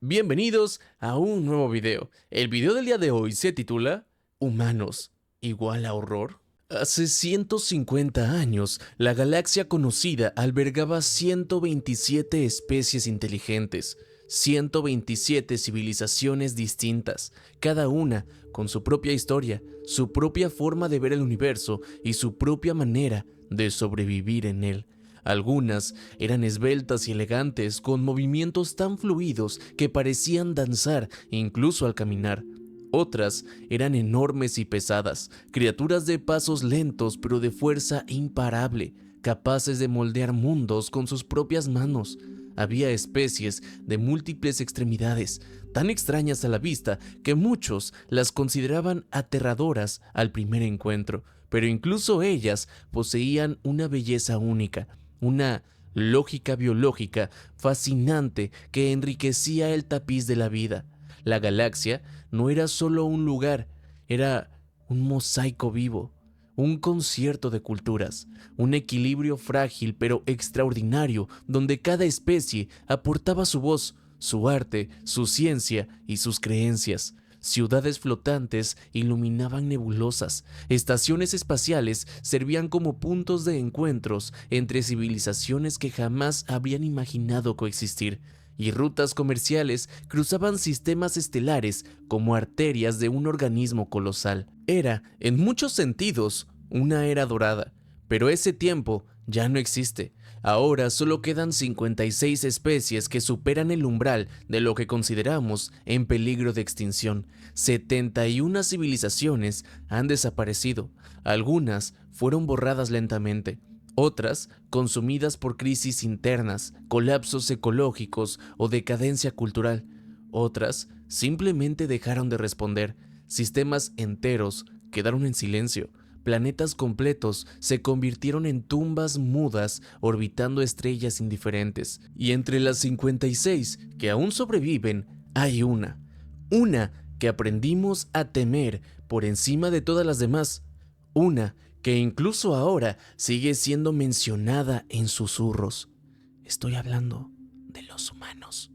Bienvenidos a un nuevo video. El video del día de hoy se titula ¿Humanos igual a horror? Hace 150 años, la galaxia conocida albergaba 127 especies inteligentes, 127 civilizaciones distintas, cada una con su propia historia, su propia forma de ver el universo y su propia manera de sobrevivir en él. Algunas eran esbeltas y elegantes, con movimientos tan fluidos que parecían danzar incluso al caminar. Otras eran enormes y pesadas, criaturas de pasos lentos pero de fuerza imparable, capaces de moldear mundos con sus propias manos. Había especies de múltiples extremidades, tan extrañas a la vista que muchos las consideraban aterradoras al primer encuentro, pero incluso ellas poseían una belleza única, una lógica biológica fascinante que enriquecía el tapiz de la vida. La galaxia no era solo un lugar, era un mosaico vivo, un concierto de culturas, un equilibrio frágil pero extraordinario donde cada especie aportaba su voz, su arte, su ciencia y sus creencias. Ciudades flotantes iluminaban nebulosas, estaciones espaciales servían como puntos de encuentros entre civilizaciones que jamás habrían imaginado coexistir, y rutas comerciales cruzaban sistemas estelares como arterias de un organismo colosal. Era, en muchos sentidos, una era dorada, pero ese tiempo ya no existe. Ahora solo quedan 56 especies que superan el umbral de lo que consideramos en peligro de extinción. 71 civilizaciones han desaparecido. Algunas fueron borradas lentamente. Otras consumidas por crisis internas, colapsos ecológicos o decadencia cultural. Otras simplemente dejaron de responder. Sistemas enteros quedaron en silencio. Planetas completos se convirtieron en tumbas mudas orbitando estrellas indiferentes. Y entre las 56 que aún sobreviven, hay una que aprendimos a temer por encima de todas las demás. Una que incluso ahora sigue siendo mencionada en susurros. Estoy hablando de los humanos.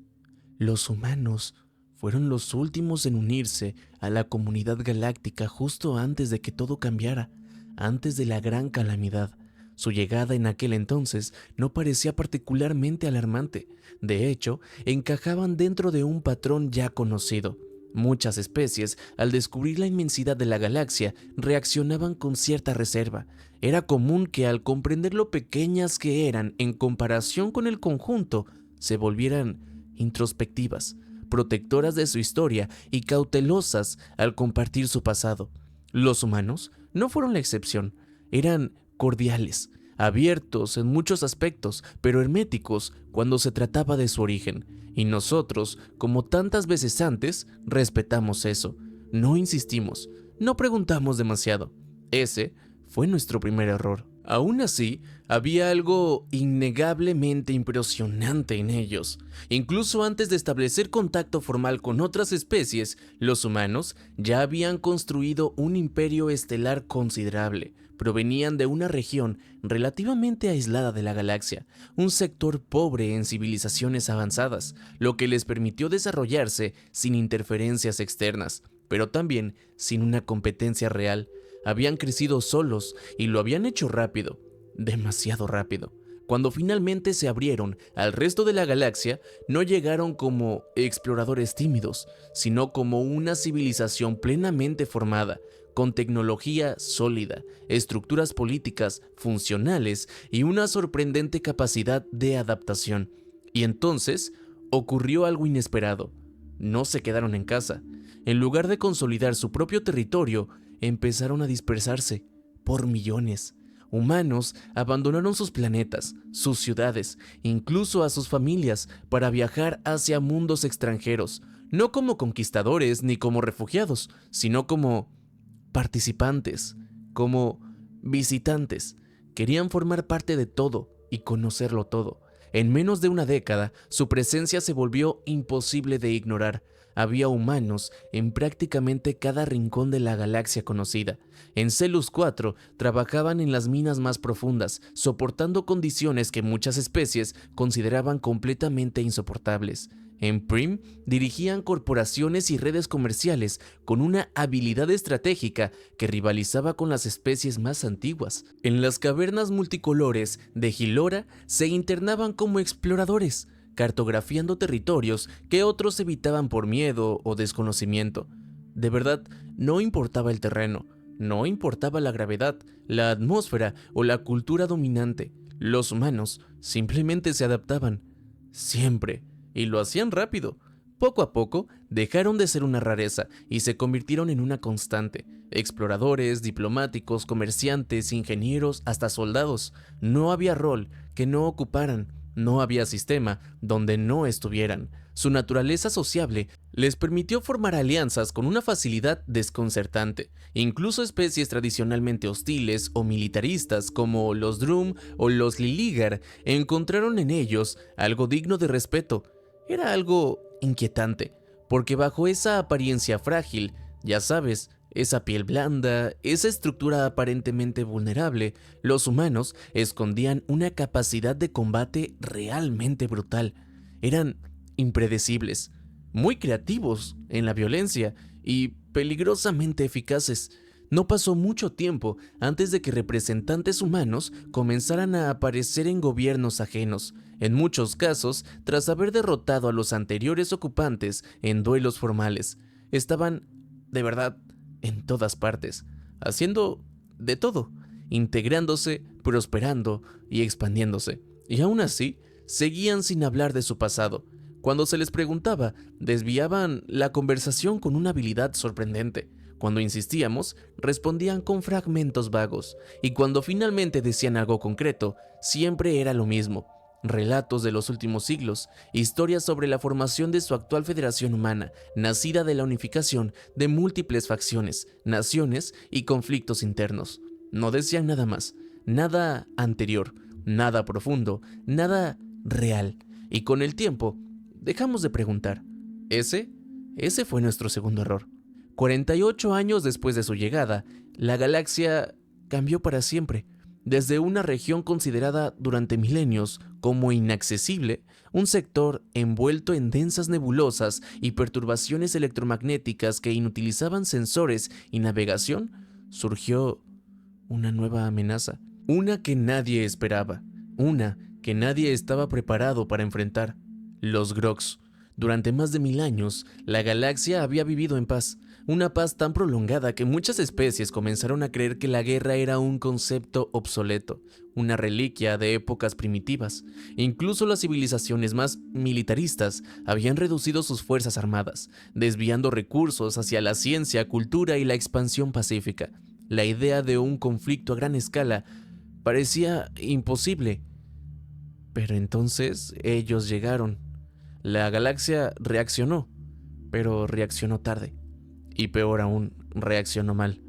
Los humanos fueron los últimos en unirse a la comunidad galáctica justo antes de que todo cambiara, antes de la gran calamidad. Su llegada en aquel entonces no parecía particularmente alarmante. De hecho, encajaban dentro de un patrón ya conocido. Muchas especies, al descubrir la inmensidad de la galaxia, reaccionaban con cierta reserva. Era común que al comprender lo pequeñas que eran en comparación con el conjunto, se volvieran introspectivas, protectoras de su historia y cautelosas al compartir su pasado. Los humanos no fueron la excepción. Eran cordiales, abiertos en muchos aspectos, pero herméticos cuando se trataba de su origen. Y nosotros, como tantas veces antes, respetamos eso. No insistimos, no preguntamos demasiado. Ese fue nuestro primer error. Aún así, había algo innegablemente impresionante en ellos. Incluso antes de establecer contacto formal con otras especies, los humanos ya habían construido un imperio estelar considerable. Provenían de una región relativamente aislada de la galaxia, un sector pobre en civilizaciones avanzadas, lo que les permitió desarrollarse sin interferencias externas, pero también sin una competencia real. Habían crecido solos y lo habían hecho rápido, demasiado rápido. Cuando finalmente se abrieron al resto de la galaxia, no llegaron como exploradores tímidos, sino como una civilización plenamente formada, con tecnología sólida, estructuras políticas funcionales y una sorprendente capacidad de adaptación. Y entonces ocurrió algo inesperado. No se quedaron en casa. En lugar de consolidar su propio territorio, empezaron a dispersarse por millones. Humanos abandonaron sus planetas, sus ciudades, incluso a sus familias para viajar hacia mundos extranjeros, no como conquistadores ni como refugiados, sino como participantes, como visitantes. Querían formar parte de todo y conocerlo todo. En menos de una década, su presencia se volvió imposible de ignorar. Había humanos en prácticamente cada rincón de la galaxia conocida. En Celus 4 trabajaban en las minas más profundas, soportando condiciones que muchas especies consideraban completamente insoportables. En Prim dirigían corporaciones y redes comerciales con una habilidad estratégica que rivalizaba con las especies más antiguas. En las cavernas multicolores de Hylora se internaban como exploradores, cartografiando territorios que otros evitaban por miedo o desconocimiento. De verdad, no importaba el terreno, no importaba la gravedad, la atmósfera o la cultura dominante. Los humanos simplemente se adaptaban, siempre, y lo hacían rápido. Poco a poco dejaron de ser una rareza y se convirtieron en una constante. Exploradores, diplomáticos, comerciantes, ingenieros, hasta soldados. No había rol que no ocuparan, no había sistema donde no estuvieran. Su naturaleza sociable les permitió formar alianzas con una facilidad desconcertante. Incluso especies tradicionalmente hostiles o militaristas como los Drum o los Liligar encontraron en ellos algo digno de respeto. Era algo inquietante, porque bajo esa apariencia frágil, ya sabes, esa piel blanda, esa estructura aparentemente vulnerable, los humanos escondían una capacidad de combate realmente brutal. Eran impredecibles, muy creativos en la violencia y peligrosamente eficaces. No pasó mucho tiempo antes de que representantes humanos comenzaran a aparecer en gobiernos ajenos, en muchos casos tras haber derrotado a los anteriores ocupantes en duelos formales. Estaban, de verdad, en todas partes, haciendo de todo, integrándose, prosperando y expandiéndose. Y aún así, seguían sin hablar de su pasado. Cuando se les preguntaba, desviaban la conversación con una habilidad sorprendente. Cuando insistíamos, respondían con fragmentos vagos, y cuando finalmente decían algo concreto, siempre era lo mismo. Relatos de los últimos siglos, historias sobre la formación de su actual federación humana, nacida de la unificación de múltiples facciones, naciones y conflictos internos. No decían nada más, nada anterior, nada profundo, nada real. Y con el tiempo, dejamos de preguntar. Ese fue nuestro segundo error. 48 años después de su llegada, la galaxia cambió para siempre. Desde una región considerada durante milenios como inaccesible, un sector envuelto en densas nebulosas y perturbaciones electromagnéticas que inutilizaban sensores y navegación, surgió una nueva amenaza. Una que nadie esperaba, una que nadie estaba preparado para enfrentar. Los Grox. Durante más de 1000 años, la galaxia había vivido en paz, una paz tan prolongada que muchas especies comenzaron a creer que la guerra era un concepto obsoleto, una reliquia de épocas primitivas. Incluso las civilizaciones más militaristas habían reducido sus fuerzas armadas, desviando recursos hacia la ciencia, cultura y la expansión pacífica. La idea de un conflicto a gran escala parecía imposible. Pero entonces ellos llegaron. La galaxia reaccionó, pero reaccionó tarde. Y peor aún, reaccionó mal.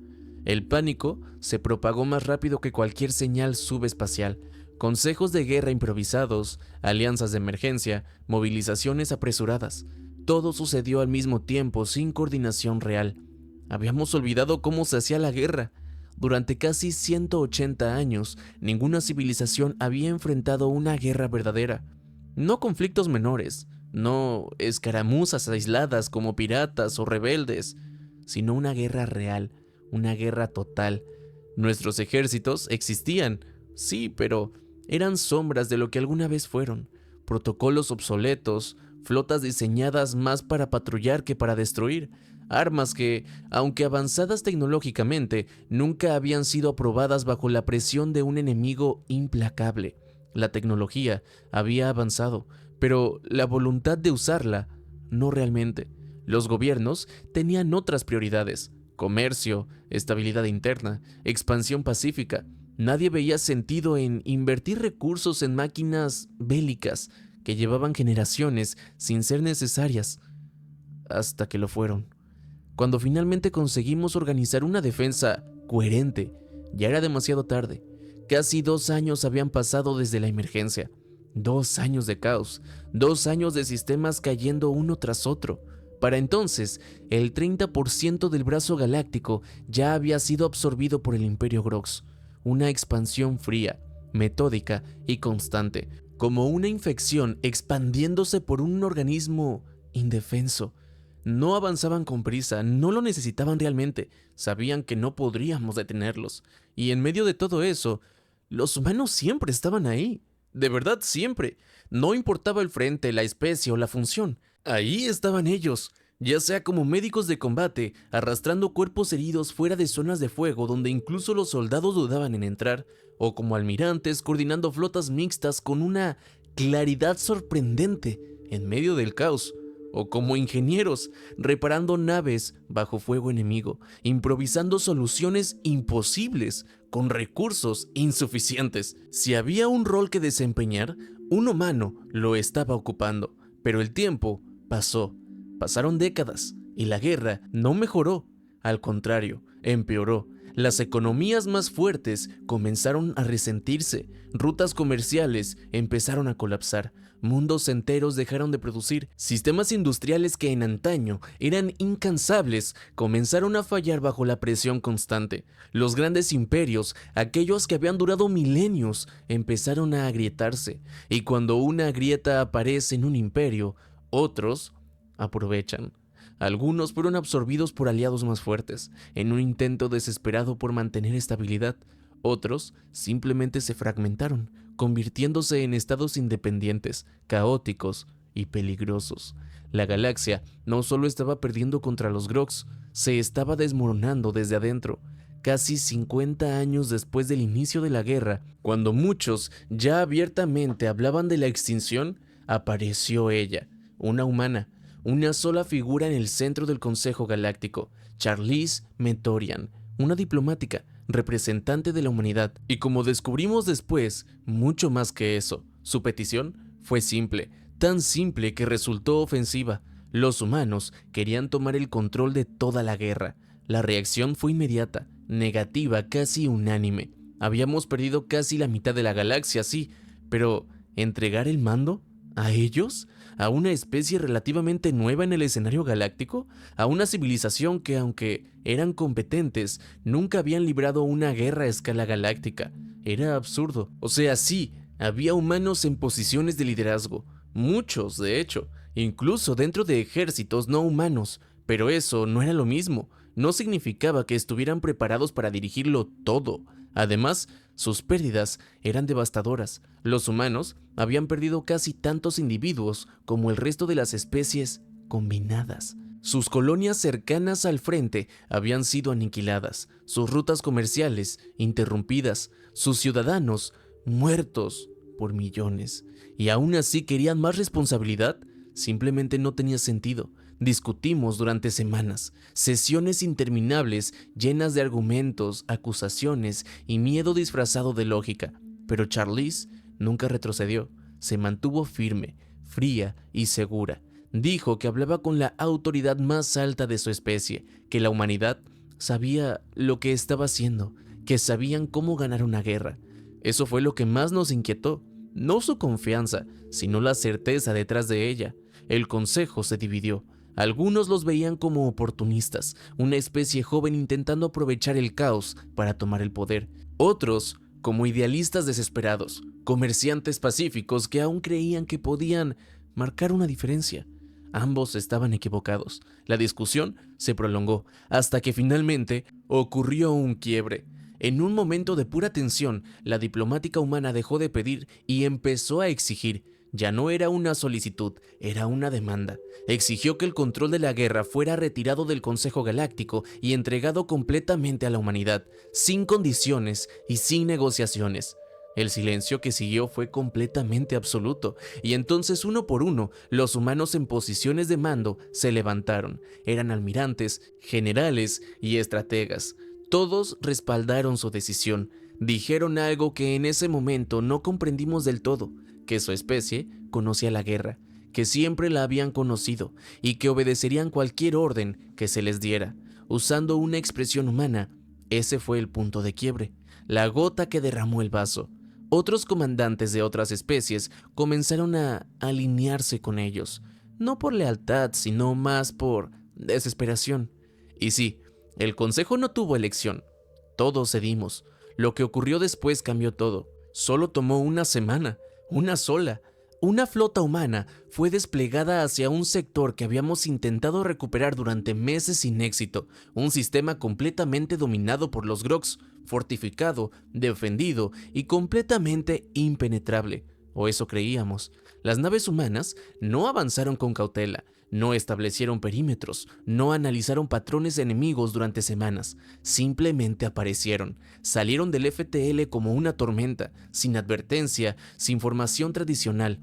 El pánico se propagó más rápido que cualquier señal subespacial. Consejos de guerra improvisados, alianzas de emergencia, movilizaciones apresuradas. Todo sucedió al mismo tiempo, sin coordinación real. Habíamos olvidado cómo se hacía la guerra. Durante casi 180 años, ninguna civilización había enfrentado una guerra verdadera. No conflictos menores, no escaramuzas aisladas como piratas o rebeldes, sino una guerra real, una guerra total. Nuestros ejércitos existían, sí, pero eran sombras de lo que alguna vez fueron. Protocolos obsoletos, flotas diseñadas más para patrullar que para destruir, armas que, aunque avanzadas tecnológicamente, nunca habían sido aprobadas bajo la presión de un enemigo implacable. La tecnología había avanzado, pero la voluntad de usarla, no realmente. Los gobiernos tenían otras prioridades: comercio, estabilidad interna, expansión pacífica. Nadie veía sentido en invertir recursos en máquinas bélicas que llevaban generaciones sin ser necesarias, hasta que lo fueron. Cuando finalmente conseguimos organizar una defensa coherente, ya era demasiado tarde. Casi 2 años habían pasado desde la emergencia. 2 años de caos, 2 años de sistemas cayendo uno tras otro. Para entonces, el 30% del brazo galáctico ya había sido absorbido por el Imperio Grox. Una expansión fría, metódica y constante. como una infección expandiéndose por un organismo indefenso. No avanzaban con prisa, no lo necesitaban realmente, sabían que no podríamos detenerlos. Y en medio de todo eso, los humanos siempre estaban ahí, de verdad siempre. No importaba el frente, la especie o la función, ahí estaban ellos, ya sea como médicos de combate, arrastrando cuerpos heridos fuera de zonas de fuego donde incluso los soldados dudaban en entrar, o como almirantes coordinando flotas mixtas con una claridad sorprendente en medio del caos, o como ingenieros reparando naves bajo fuego enemigo, improvisando soluciones imposibles con recursos insuficientes. Si había un rol que desempeñar, un humano lo estaba ocupando, pero el tiempo pasó. Pasaron décadas y la guerra no mejoró, al contrario, empeoró. Las economías más fuertes comenzaron a resentirse, rutas comerciales empezaron a colapsar, mundos enteros dejaron de producir, sistemas industriales que en antaño eran incansables comenzaron a fallar bajo la presión constante. Los grandes imperios, aquellos que habían durado milenios, empezaron a agrietarse, y cuando una grieta aparece en un imperio, otros aprovechan. Algunos fueron absorbidos por aliados más fuertes, en un intento desesperado por mantener estabilidad. Otros simplemente se fragmentaron, convirtiéndose en estados independientes, caóticos y peligrosos. La galaxia no solo estaba perdiendo contra los Grogs, se estaba desmoronando desde adentro. Casi 50 años después del inicio de la guerra, cuando muchos ya abiertamente hablaban de la extinción, apareció ella, una humana, una sola figura en el centro del Consejo Galáctico, Charlize Mentorian, una diplomática, representante de la humanidad, y como descubrimos después, mucho más que eso. Su petición fue simple, tan simple que resultó ofensiva. Los humanos querían tomar el control de toda la guerra. La reacción fue inmediata, negativa, casi unánime. Habíamos perdido casi la mitad de la galaxia, sí, pero ¿entregar el mando? ¿A ellos? ¿A una especie relativamente nueva en el escenario galáctico? ¿A una civilización que, aunque eran competentes, nunca habían librado una guerra a escala galáctica? Era absurdo. O sea, sí, había humanos en posiciones de liderazgo, muchos, de hecho, incluso dentro de ejércitos no humanos, pero eso no era lo mismo. No significaba que estuvieran preparados para dirigirlo todo. Además, sus pérdidas eran devastadoras. Los humanos habían perdido casi tantos individuos como el resto de las especies combinadas. Sus colonias cercanas al frente habían sido aniquiladas, sus rutas comerciales interrumpidas, sus ciudadanos muertos por millones. ¿Y aún así querían más responsabilidad? Simplemente no tenía sentido. Discutimos durante semanas, sesiones interminables llenas de argumentos, acusaciones y miedo disfrazado de lógica, pero Charlize nunca retrocedió, se mantuvo firme, fría y segura. Dijo que hablaba con la autoridad más alta de su especie, que la humanidad sabía lo que estaba haciendo, que sabían cómo ganar una guerra. Eso fue lo que más nos inquietó, no su confianza, sino la certeza detrás de ella. El consejo se dividió. Algunos los veían como oportunistas, una especie joven intentando aprovechar el caos para tomar el poder. Otros, como idealistas desesperados, comerciantes pacíficos que aún creían que podían marcar una diferencia. Ambos estaban equivocados. La discusión se prolongó hasta que finalmente ocurrió un quiebre. En un momento de pura tensión, la diplomática humana dejó de pedir y empezó a exigir. Ya no era una solicitud, era una demanda. Exigió que el control de la guerra fuera retirado del Consejo Galáctico y entregado completamente a la humanidad, sin condiciones y sin negociaciones. El silencio que siguió fue completamente absoluto, y entonces uno por uno, los humanos en posiciones de mando se levantaron. Eran almirantes, generales y estrategas. Todos respaldaron su decisión. Dijeron algo que en ese momento no comprendimos del todo, que su especie conocía la guerra, que siempre la habían conocido y que obedecerían cualquier orden que se les diera. Usando una expresión humana, ese fue el punto de quiebre, la gota que derramó el vaso. Otros comandantes de otras especies comenzaron a alinearse con ellos, no por lealtad, sino más por desesperación. Y sí, el consejo no tuvo elección. Todos cedimos. Lo que ocurrió después cambió todo. Solo tomó una semana, una sola. Una flota humana fue desplegada hacia un sector que habíamos intentado recuperar durante meses sin éxito, un sistema completamente dominado por los Grogs, fortificado, defendido y completamente impenetrable, o eso creíamos. Las naves humanas no avanzaron con cautela, no establecieron perímetros, no analizaron patrones enemigos durante semanas, simplemente aparecieron, salieron del FTL como una tormenta, sin advertencia, sin formación tradicional,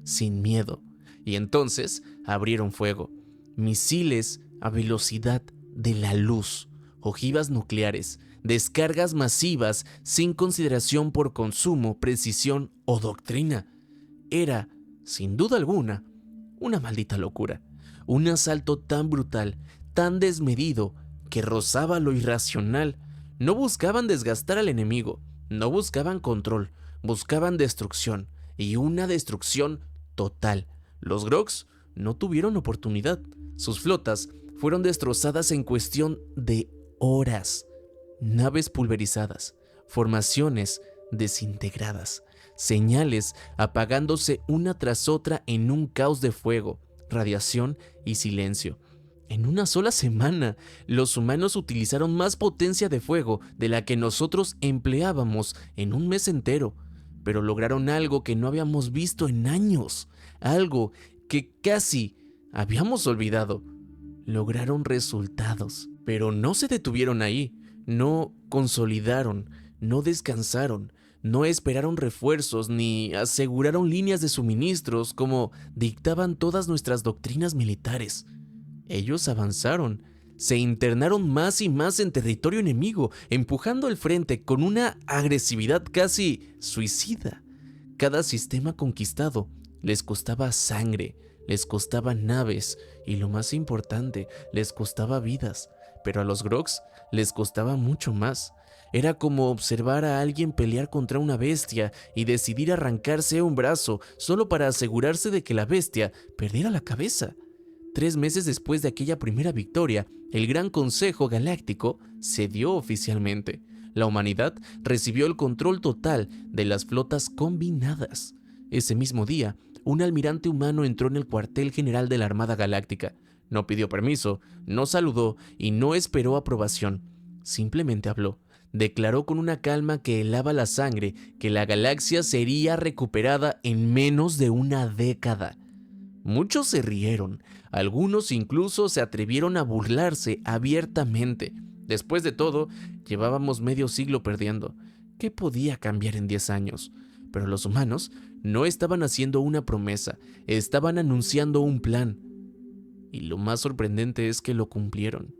sin miedo. Y entonces abrieron fuego. Misiles a velocidad de la luz, ojivas nucleares, descargas masivas sin consideración por consumo, precisión o doctrina. Era, sin duda alguna, una maldita locura. Un asalto tan brutal, tan desmedido, que rozaba lo irracional. No buscaban desgastar al enemigo, no buscaban control, buscaban destrucción, y una destrucción total. Los Grogs no tuvieron oportunidad. Sus flotas fueron destrozadas en cuestión de horas. Naves pulverizadas, formaciones desintegradas, señales apagándose una tras otra en un caos de fuego, radiación y silencio. En una sola semana, los humanos utilizaron más potencia de fuego de la que nosotros empleábamos en un mes entero, pero lograron algo que no habíamos visto en años, algo que casi habíamos olvidado. Lograron resultados, pero no se detuvieron ahí, no consolidaron, no descansaron, no esperaron refuerzos ni aseguraron líneas de suministros como dictaban todas nuestras doctrinas militares. Ellos avanzaron, se internaron más y más en territorio enemigo, empujando al frente con una agresividad casi suicida. Cada sistema conquistado les costaba sangre, les costaba naves y, lo más importante, les costaba vidas. Pero a los Grogs les costaba mucho más. Era como observar a alguien pelear contra una bestia y decidir arrancarse un brazo solo para asegurarse de que la bestia perdiera la cabeza. 3 meses después de aquella primera victoria, el Gran Consejo Galáctico cedió oficialmente. La humanidad recibió el control total de las flotas combinadas. Ese mismo día, un almirante humano entró en el cuartel general de la Armada Galáctica. No pidió permiso, no saludó y no esperó aprobación. Simplemente habló. Declaró con una calma que helaba la sangre que la galaxia sería recuperada en menos de una década. Muchos se rieron, algunos incluso se atrevieron a burlarse abiertamente. Después de todo, llevábamos medio siglo perdiendo. ¿Qué podía cambiar en 10 años? Pero los humanos no estaban haciendo una promesa, estaban anunciando un plan. Y lo más sorprendente es que lo cumplieron.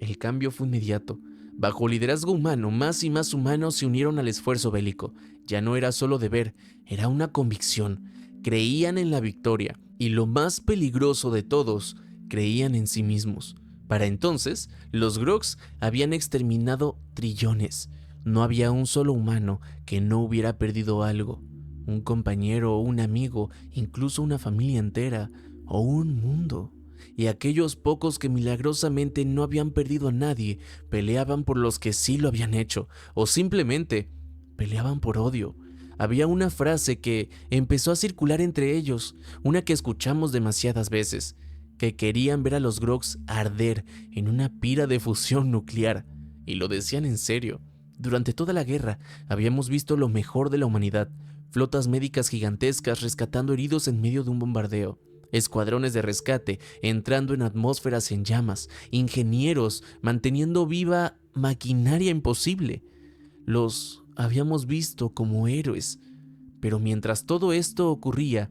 El cambio fue inmediato. Bajo liderazgo humano, más y más humanos se unieron al esfuerzo bélico. Ya no era solo deber, era una convicción. Creían en la victoria. Y lo más peligroso de todos, creían en sí mismos. Para entonces, los Grogs habían exterminado trillones. No había un solo humano que no hubiera perdido algo. Un compañero, un amigo, incluso una familia entera, o un mundo. Y aquellos pocos que milagrosamente no habían perdido a nadie, peleaban por los que sí lo habían hecho, o simplemente peleaban por odio. Había una frase que empezó a circular entre ellos, una que escuchamos demasiadas veces, que querían ver a los Grogs arder en una pira de fusión nuclear, y lo decían en serio. Durante toda la guerra habíamos visto lo mejor de la humanidad, flotas médicas gigantescas rescatando heridos en medio de un bombardeo, escuadrones de rescate entrando en atmósferas en llamas, ingenieros manteniendo viva maquinaria imposible. Los habíamos visto como héroes, pero mientras todo esto ocurría,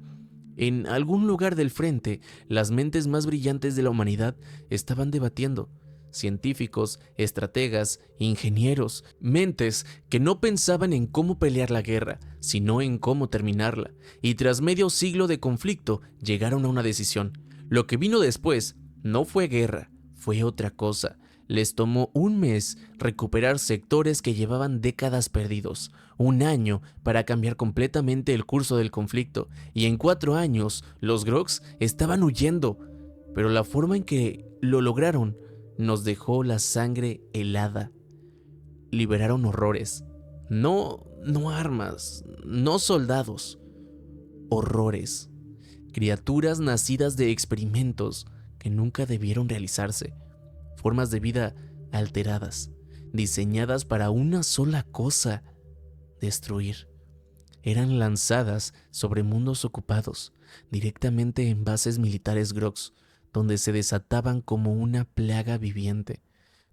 en algún lugar del frente, las mentes más brillantes de la humanidad estaban debatiendo. Científicos, estrategas, ingenieros, mentes que no pensaban en cómo pelear la guerra, sino en cómo terminarla. Y tras medio siglo de conflicto, llegaron a una decisión. Lo que vino después no fue guerra, fue otra cosa. Les tomó un mes recuperar sectores que llevaban décadas perdidos, un año para cambiar completamente el curso del conflicto, y en 4 años los Grogs estaban huyendo. Pero la forma en que lo lograron nos dejó la sangre helada. Liberaron horrores. No armas, no soldados. horrores, criaturas nacidas de experimentos que nunca debieron realizarse, formas de vida alteradas, diseñadas para una sola cosa: destruir. Eran lanzadas sobre mundos ocupados, directamente en bases militares Grogs, donde se desataban como una plaga viviente.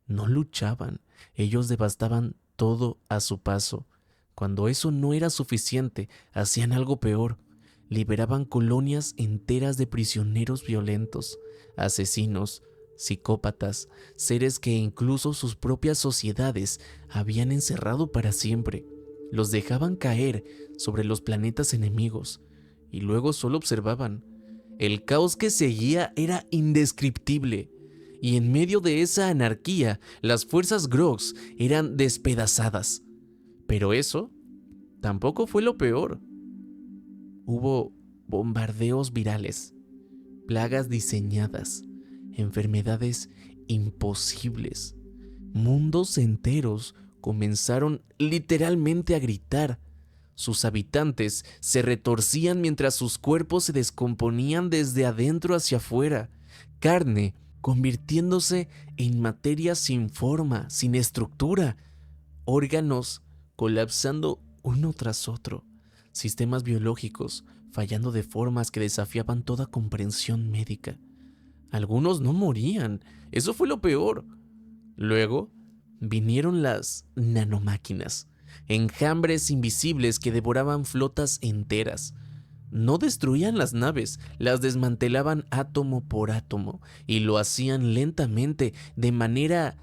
No luchaban, ellos devastaban todo a su paso. Cuando eso no era suficiente, hacían algo peor: liberaban colonias enteras de prisioneros violentos, asesinos, psicópatas, seres que incluso sus propias sociedades habían encerrado para siempre. Los dejaban caer sobre los planetas enemigos y luego solo observaban. El caos que seguía era indescriptible, y en medio de esa anarquía, las fuerzas Grogs eran despedazadas. Pero eso tampoco fue lo peor. Hubo bombardeos virales, plagas diseñadas, enfermedades imposibles. Mundos enteros comenzaron literalmente a gritar. Sus habitantes se retorcían mientras sus cuerpos se descomponían desde adentro hacia afuera, carne convirtiéndose en materia sin forma, sin estructura, órganos colapsando uno tras otro, sistemas biológicos fallando de formas que desafiaban toda comprensión médica. Algunos no morían, eso fue lo peor. Luego vinieron las nanomáquinas, enjambres invisibles que devoraban flotas enteras. No destruían las naves, las desmantelaban átomo por átomo, y lo hacían lentamente, de manera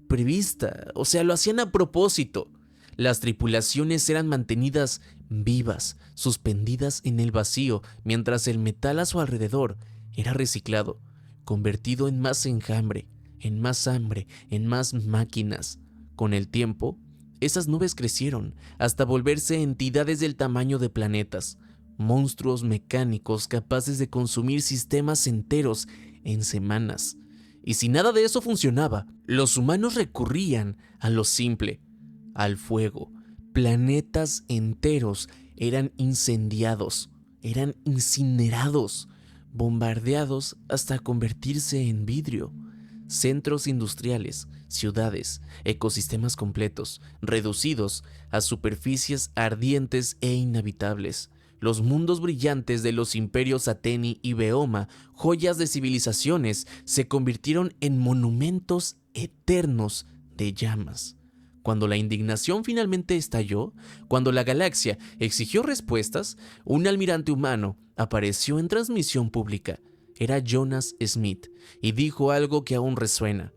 prevista, o sea, lo hacían a propósito. Las tripulaciones eran mantenidas vivas, suspendidas en el vacío, mientras el metal a su alrededor era reciclado, convertido en más enjambre, en más hambre, en más máquinas. Con el tiempo, esas nubes crecieron hasta volverse entidades del tamaño de planetas, monstruos mecánicos capaces de consumir sistemas enteros en semanas. Y si nada de eso funcionaba, los humanos recurrían a lo simple, al fuego. Planetas enteros eran incendiados, eran incinerados, bombardeados hasta convertirse en vidrio. Centros industriales, ciudades, ecosistemas completos, reducidos a superficies ardientes e inhabitables. Los mundos brillantes de los imperios Ateni y Beoma, joyas de civilizaciones, se convirtieron en monumentos eternos de llamas. Cuando la indignación finalmente estalló, cuando la galaxia exigió respuestas, un almirante humano apareció en transmisión pública. Era Jonas Smith, y dijo algo que aún resuena.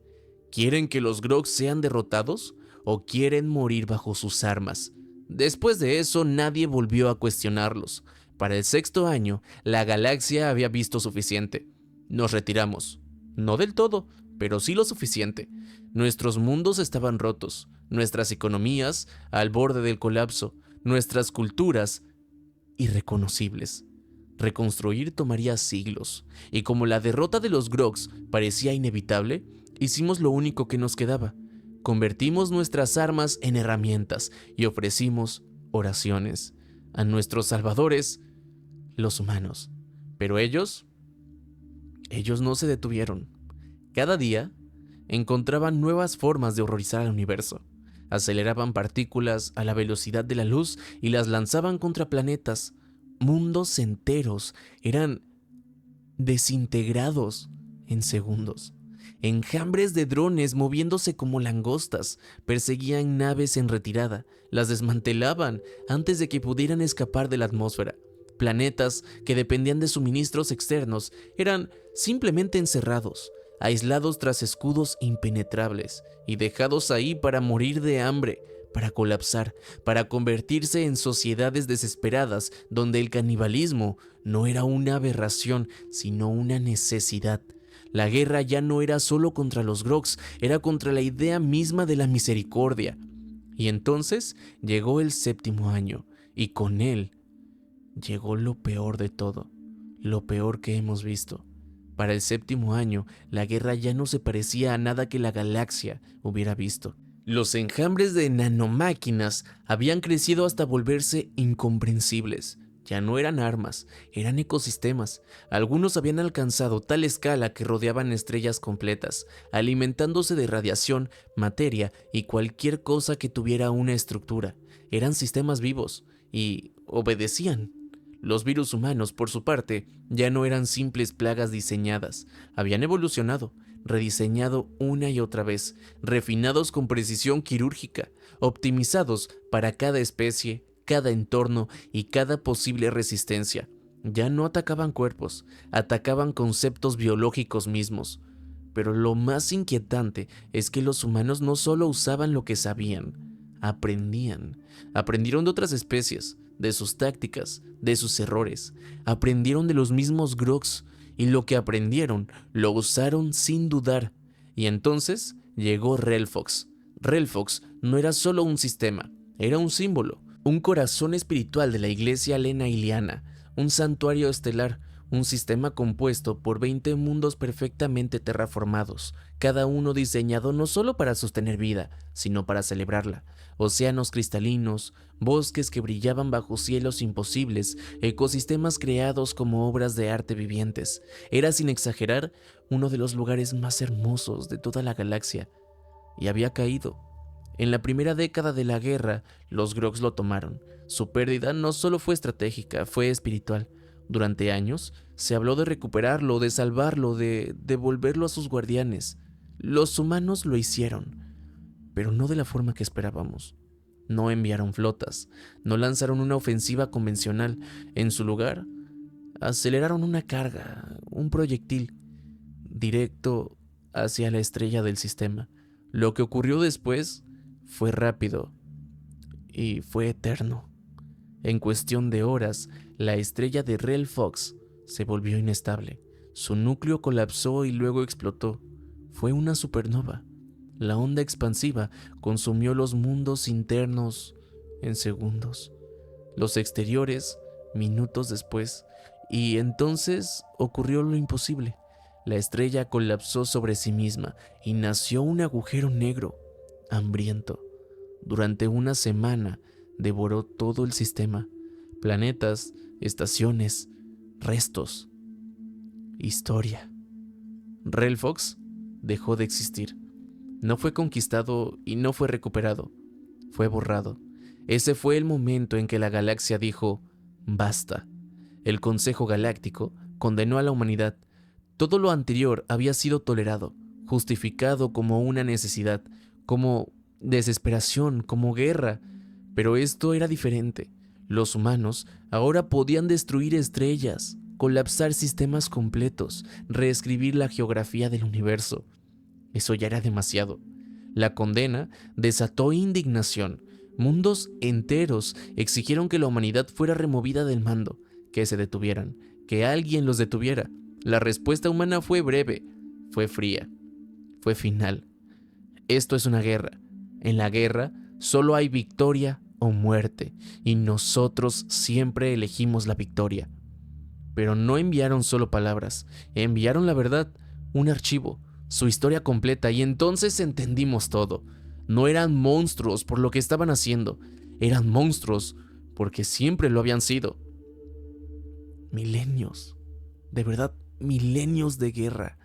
¿Quieren que los Grogs sean derrotados o quieren morir bajo sus armas? Después de eso, nadie volvió a cuestionarlos. Para el 6º año, la galaxia había visto suficiente. Nos retiramos. No del todo, pero sí lo suficiente. Nuestros mundos estaban rotos, nuestras economías al borde del colapso, nuestras culturas irreconocibles. Reconstruir tomaría siglos, y como la derrota de los Grogs parecía inevitable, hicimos lo único que nos quedaba. Convertimos nuestras armas en herramientas y ofrecimos oraciones a nuestros salvadores, los humanos. Pero ellos no se detuvieron. Cada día encontraban nuevas formas de horrorizar al universo. Aceleraban partículas a la velocidad de la luz y las lanzaban contra planetas. Mundos enteros eran desintegrados en segundos. Enjambres de drones moviéndose como langostas perseguían naves en retirada, las desmantelaban antes de que pudieran escapar de la atmósfera. Planetas que dependían de suministros externos eran simplemente encerrados, aislados tras escudos impenetrables y dejados ahí para morir de hambre, para colapsar, para convertirse en sociedades desesperadas donde el canibalismo no era una aberración, sino una necesidad. La guerra ya no era solo contra los Grogs, era contra la idea misma de la misericordia. Y entonces llegó el 7º año, y con él llegó lo peor de todo, lo peor que hemos visto. Para el 7º año, la guerra ya no se parecía a nada que la galaxia hubiera visto. Los enjambres de nanomáquinas habían crecido hasta volverse incomprensibles. Ya no eran armas, eran ecosistemas. Algunos habían alcanzado tal escala que rodeaban estrellas completas, alimentándose de radiación, materia y cualquier cosa que tuviera una estructura. Eran sistemas vivos y obedecían. Los virus humanos, por su parte, ya no eran simples plagas diseñadas. Habían evolucionado, rediseñado una y otra vez, refinados con precisión quirúrgica, optimizados para cada especie, cada entorno y cada posible resistencia. Ya no atacaban cuerpos, atacaban conceptos biológicos mismos. Pero lo más inquietante es que los humanos no solo usaban lo que sabían, aprendían. Aprendieron de otras especies, de sus tácticas, de sus errores. Aprendieron de los mismos Grogs y lo que aprendieron lo usaron sin dudar. Y entonces llegó Relfox. Relfox no era solo un sistema, era un símbolo. Un corazón espiritual de la iglesia Lena Iliana, un santuario estelar, un sistema compuesto por 20 mundos perfectamente terraformados, cada uno diseñado no solo para sostener vida, sino para celebrarla. Océanos cristalinos, bosques que brillaban bajo cielos imposibles, ecosistemas creados como obras de arte vivientes. Era, sin exagerar, uno de los lugares más hermosos de toda la galaxia. Y había caído. En la primera década de la guerra, los Grogs lo tomaron. Su pérdida no solo fue estratégica, fue espiritual. Durante años, se habló de recuperarlo, de salvarlo, de devolverlo a sus guardianes. Los humanos lo hicieron, pero no de la forma que esperábamos. No enviaron flotas, no lanzaron una ofensiva convencional. En su lugar, aceleraron una carga, un proyectil, directo hacia la estrella del sistema. Lo que ocurrió después fue rápido y fue eterno. En cuestión de horas, la estrella de Relfox se volvió inestable. Su núcleo colapsó y luego explotó. Fue una supernova. La onda expansiva consumió los mundos internos en segundos, los exteriores minutos después, y entonces ocurrió lo imposible. La estrella colapsó sobre sí misma y nació un agujero negro, hambriento. Durante una semana devoró todo el sistema, planetas, estaciones, restos, historia. Relfox dejó de existir. No fue conquistado y no fue recuperado. Fue borrado. Ese fue el momento en que la galaxia dijo, basta. El Consejo Galáctico condenó a la humanidad. Todo lo anterior había sido tolerado, justificado como una necesidad, como desesperación, como guerra. Pero esto era diferente. Los humanos ahora podían destruir estrellas, colapsar sistemas completos, reescribir la geografía del universo. Eso ya era demasiado. La condena desató indignación. Mundos enteros exigieron que la humanidad fuera removida del mando, que se detuvieran, que alguien los detuviera. La respuesta humana fue breve, fue fría, fue final. Esto es una guerra. En la guerra solo hay victoria o muerte, y nosotros siempre elegimos la victoria. Pero no enviaron solo palabras, enviaron la verdad, un archivo, su historia completa, y entonces entendimos todo. No eran monstruos por lo que estaban haciendo, eran monstruos porque siempre lo habían sido. Milenios, de verdad, milenios de guerra.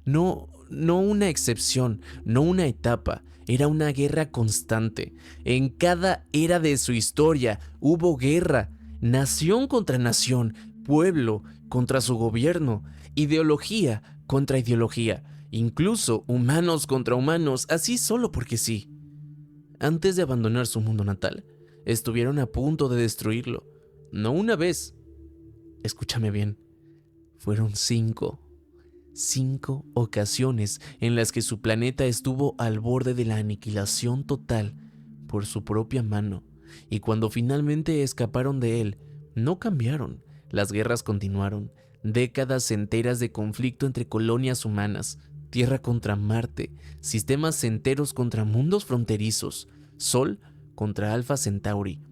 No una excepción, no una etapa, era una guerra constante. En cada era de su historia hubo guerra, nación contra nación, pueblo contra su gobierno, ideología contra ideología, incluso humanos contra humanos, así solo porque sí. Antes de abandonar su mundo natal, estuvieron a punto de destruirlo. No una vez, escúchame bien, fueron 5 ocasiones en las que su planeta estuvo al borde de la aniquilación total por su propia mano, y cuando finalmente escaparon de él, no cambiaron. Las guerras continuaron, décadas enteras de conflicto entre colonias humanas, Tierra contra Marte, sistemas enteros contra mundos fronterizos, Sol contra Alpha Centauri.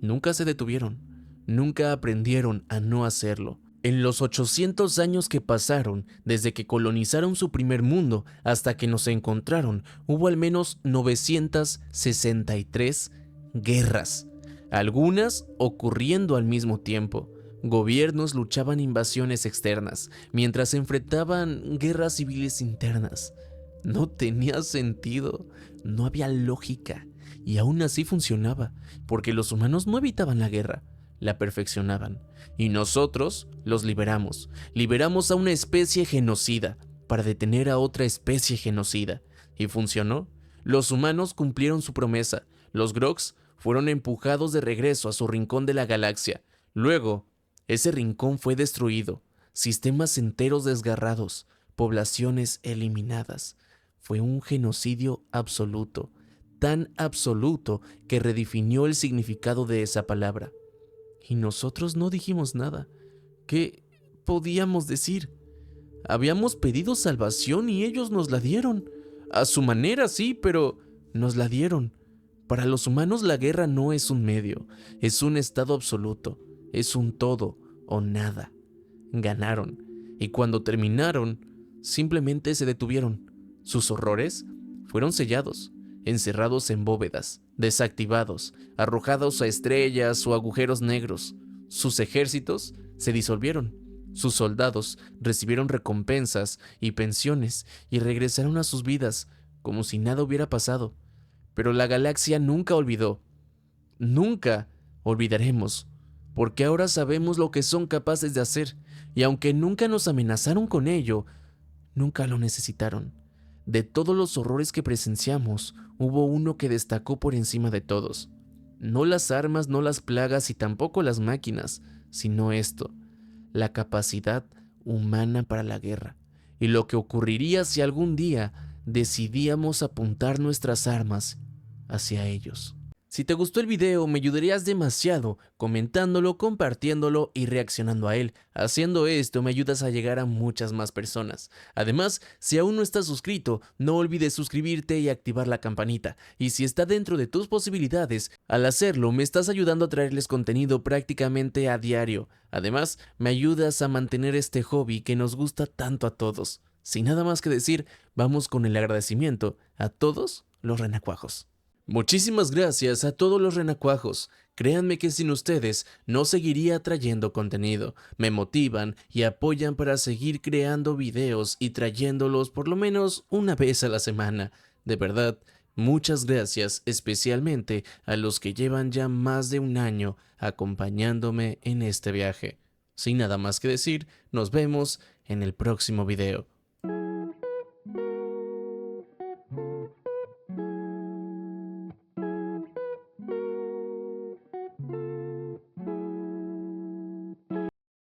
Nunca se detuvieron, nunca aprendieron a no hacerlo. En los 800 años que pasaron desde que colonizaron su primer mundo hasta que nos encontraron, hubo al menos 963 guerras. algunas ocurriendo al mismo tiempo. Gobiernos luchaban invasiones externas, mientras enfrentaban guerras civiles internas. No tenía sentido, no había lógica, y aún así funcionaba, porque los humanos no evitaban la guerra, la perfeccionaban, y nosotros los liberamos. Liberamos a una especie genocida para detener a otra especie genocida, y funcionó. Los humanos cumplieron su promesa, los Grogs fueron empujados de regreso a su rincón de la galaxia. Luego, ese rincón fue destruido, sistemas enteros desgarrados, poblaciones eliminadas. Fue un genocidio absoluto, tan absoluto que redefinió el significado de esa palabra. Y nosotros no dijimos nada. ¿Qué podíamos decir? Habíamos pedido salvación y ellos nos la dieron. A su manera, sí, pero nos la dieron. Para los humanos la guerra no es un medio, es un estado absoluto, es un todo o nada. Ganaron, y cuando terminaron, simplemente se detuvieron. Sus horrores fueron sellados, encerrados en bóvedas, desactivados, arrojados a estrellas o agujeros negros. Sus ejércitos se disolvieron. Sus soldados recibieron recompensas y pensiones y regresaron a sus vidas como si nada hubiera pasado. Pero la galaxia nunca olvidó. Nunca olvidaremos, porque ahora sabemos lo que son capaces de hacer, y aunque nunca nos amenazaron con ello, nunca lo necesitaron. De todos los horrores que presenciamos, hubo uno que destacó por encima de todos. No las armas, no las plagas y tampoco las máquinas, sino esto, la capacidad humana para la guerra, y lo que ocurriría si algún día decidíamos apuntar nuestras armas hacia ellos. Si te gustó el video, me ayudarías demasiado comentándolo, compartiéndolo y reaccionando a él. Haciendo esto me ayudas a llegar a muchas más personas. Además, si aún no estás suscrito, no olvides suscribirte y activar la campanita. Y si está dentro de tus posibilidades, al hacerlo me estás ayudando a traerles contenido prácticamente a diario. Además, me ayudas a mantener este hobby que nos gusta tanto a todos. Sin nada más que decir, vamos con el agradecimiento a todos los renacuajos. Muchísimas gracias a todos los renacuajos. Créanme que sin ustedes no seguiría trayendo contenido. Me motivan y apoyan para seguir creando videos y trayéndolos por lo menos una vez a la semana. De verdad, muchas gracias, especialmente a los que llevan ya más de un año acompañándome en este viaje. Sin nada más que decir, nos vemos en el próximo video.